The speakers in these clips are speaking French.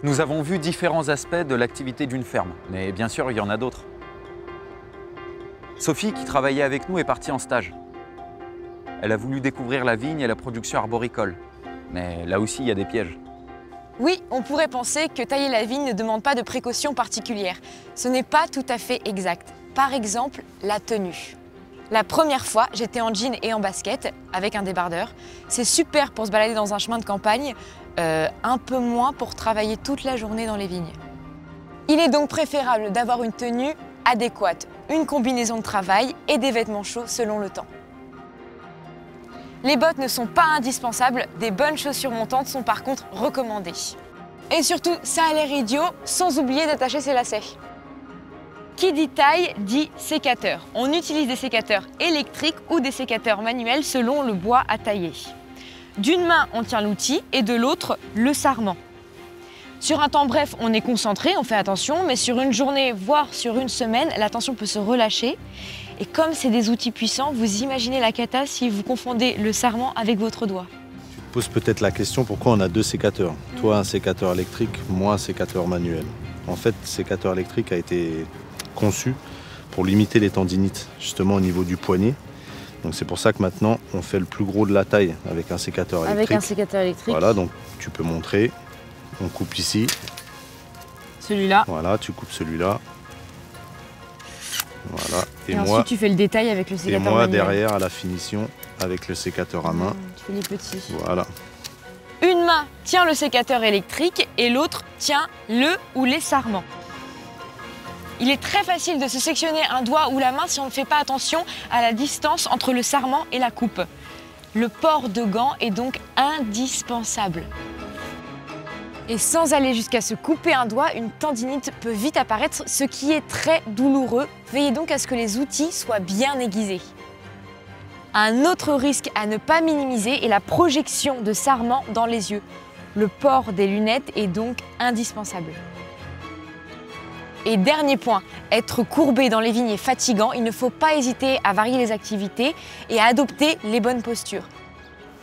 Nous avons vu différents aspects de l'activité d'une ferme, mais bien sûr, il y en a d'autres. Sophie, qui travaillait avec nous, est partie en stage. Elle a voulu découvrir la vigne et la production arboricole. Mais là aussi, il y a des pièges. Oui, on pourrait penser que tailler la vigne ne demande pas de précautions particulières. Ce n'est pas tout à fait exact. Par exemple, la tenue. La première fois, j'étais en jean et en basket avec un débardeur. C'est super pour se balader dans un chemin de campagne, un peu moins pour travailler toute la journée dans les vignes. Il est donc préférable d'avoir une tenue adéquate, une combinaison de travail et des vêtements chauds selon le temps. Les bottes ne sont pas indispensables, des bonnes chaussures montantes sont par contre recommandées. Et surtout, ça a l'air idiot, sans oublier d'attacher ses lacets. Qui dit taille dit sécateur. On utilise des sécateurs électriques ou des sécateurs manuels selon le bois à tailler. D'une main, on tient l'outil et de l'autre, le sarment. Sur un temps bref, on est concentré, on fait attention, mais sur une journée, voire sur une semaine, la tension peut se relâcher. Et comme c'est des outils puissants, vous imaginez la cata si vous confondez le sarment avec votre doigt. Tu te poses peut-être la question pourquoi on a deux sécateurs. Toi, un sécateur électrique, moi, un sécateur manuel. En fait, le sécateur électrique a été conçu pour limiter les tendinites, justement au niveau du poignet. Donc c'est pour ça que maintenant, on fait le plus gros de la taille avec un sécateur électrique. Avec un sécateur électrique. Voilà, donc tu peux montrer. On coupe ici. Celui-là. Voilà, tu coupes celui-là. Voilà. Et ensuite, tu fais le détail avec le sécateur manuel. Et moi, derrière, à la finition, avec le sécateur à main. Tu fais les petits. Voilà. Une main tient le sécateur électrique et l'autre tient le ou les sarments. Il est très facile de se sectionner un doigt ou la main si on ne fait pas attention à la distance entre le sarment et la coupe. Le port de gants est donc indispensable. Et sans aller jusqu'à se couper un doigt, une tendinite peut vite apparaître, ce qui est très douloureux. Veillez donc à ce que les outils soient bien aiguisés. Un autre risque à ne pas minimiser est la projection de sarment dans les yeux. Le port des lunettes est donc indispensable. Et dernier point, être courbé dans les vignes est fatigant. Il ne faut pas hésiter à varier les activités et à adopter les bonnes postures.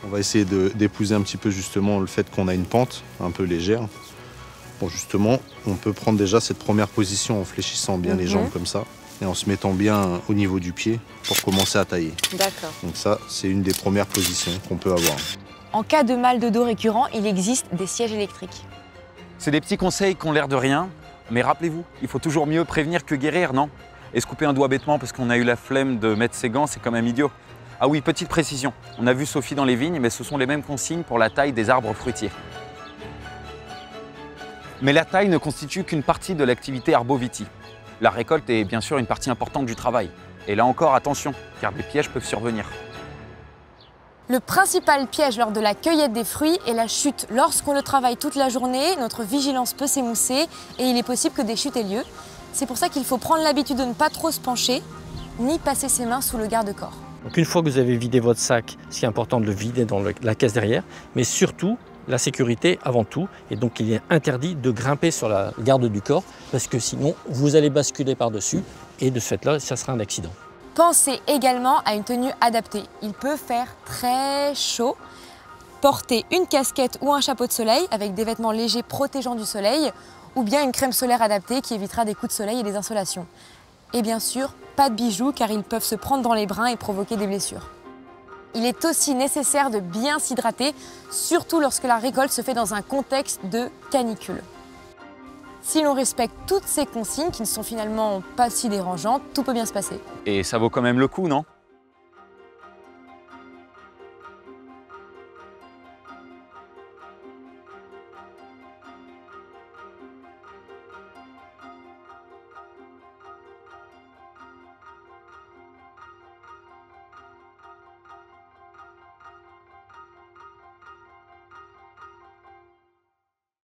On va essayer d'épouser un petit peu justement le fait qu'on a une pente un peu légère. Bon, justement, on peut prendre déjà cette première position en fléchissant bien les jambes comme ça et en se mettant bien au niveau du pied pour commencer à tailler. D'accord. Donc ça, c'est une des premières positions qu'on peut avoir. En cas de mal de dos récurrent, il existe des sièges électriques. C'est des petits conseils qui ont l'air de rien, mais rappelez-vous, il faut toujours mieux prévenir que guérir, non? Et se couper un doigt bêtement parce qu'on a eu la flemme de mettre ses gants, c'est quand même idiot. Ah oui, petite précision, on a vu Sophie dans les vignes, mais ce sont les mêmes consignes pour la taille des arbres fruitiers. Mais la taille ne constitue qu'une partie de l'activité arbovitie. La récolte est bien sûr une partie importante du travail. Et là encore, attention, car des pièges peuvent survenir. Le principal piège lors de la cueillette des fruits est la chute. Lorsqu'on le travaille toute la journée, notre vigilance peut s'émousser et il est possible que des chutes aient lieu. C'est pour ça qu'il faut prendre l'habitude de ne pas trop se pencher, ni passer ses mains sous le garde-corps. Donc une fois que vous avez vidé votre sac, c'est important de le vider dans la caisse derrière, mais surtout la sécurité avant tout. Et donc il est interdit de grimper sur la garde du corps parce que sinon vous allez basculer par-dessus et de ce fait-là, ça sera un accident. Pensez également à une tenue adaptée. Il peut faire très chaud. Portez une casquette ou un chapeau de soleil avec des vêtements légers protégeant du soleil ou bien une crème solaire adaptée qui évitera des coups de soleil et des insolations. Et bien sûr, pas de bijoux car ils peuvent se prendre dans les brins et provoquer des blessures. Il est aussi nécessaire de bien s'hydrater, surtout lorsque la récolte se fait dans un contexte de canicule. Si l'on respecte toutes ces consignes qui ne sont finalement pas si dérangeantes, tout peut bien se passer. Et ça vaut quand même le coup, non?